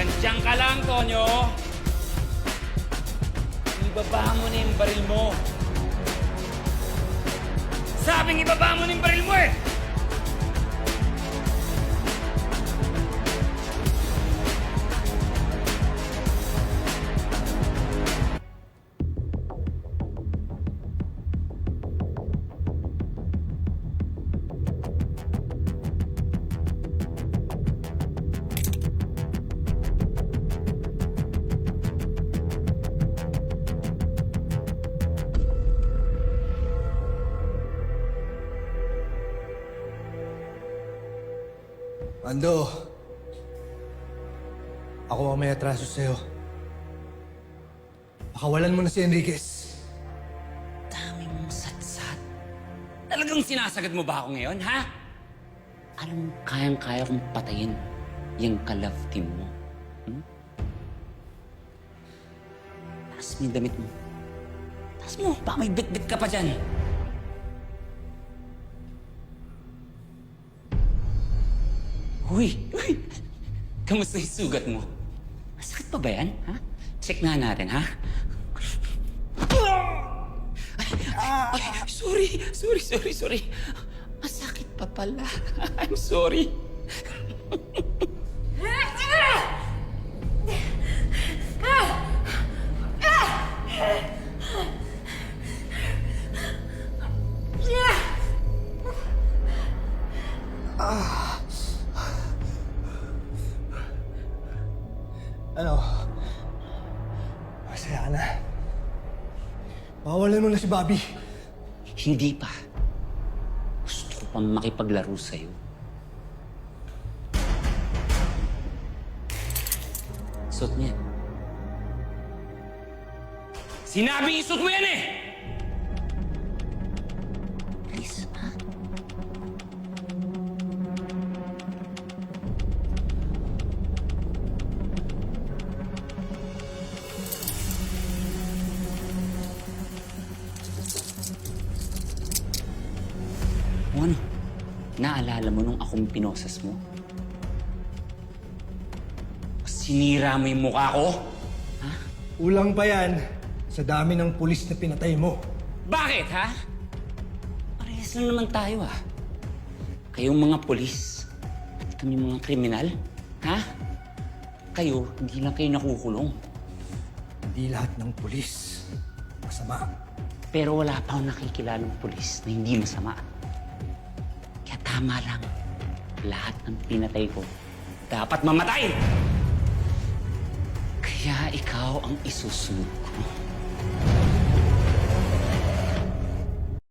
Hanggang diyan ka lang, Tonyo. Ibaba mo na yung baril mo. Sabing ibaba mo na yung baril mo eh! Ando, ako ang may atraso sa'yo. Pakawalan mo na si Enriquez. Dami mong satsat. Talagang sinasagad mo ba ako ngayon, ha? Alam mo, kayang-kaya kong patayin yung ka-love team mo. Taas mo yung damit mo. Taas mo, baka may bit-bit ka pa dyan. Uy! Kamusta yung sugat mo? Masakit pa ba yan, ha? Check nga natin, ha? Ay, sorry. Masakit pa pala. I'm sorry. Ano? Masaya ka na. Pakawalan mo na si Bobby. Hindi pa. Gusto ko pang makipaglaro sa'yo. Suot mo yan. Sinabing isuot mo yan eh! Please, ha? Ano? Naalala mo nung akong pinosas mo? Sinira mo yung mukha ko? Ha? Ulang pa yan sa dami ng pulis na pinatay mo. Bakit, ha? Parehas lang naman tayo, ha? Kayong mga pulis at kami mga kriminal, ha? Kayo, hindi lang kayo nakukulong. Hindi lahat ng pulis masama. Pero wala pa akong nakikilalang pulis na hindi masama. Kaya tama lang, lahat ng pinatay ko dapat mamatay! Kaya ikaw ang isusunod ko.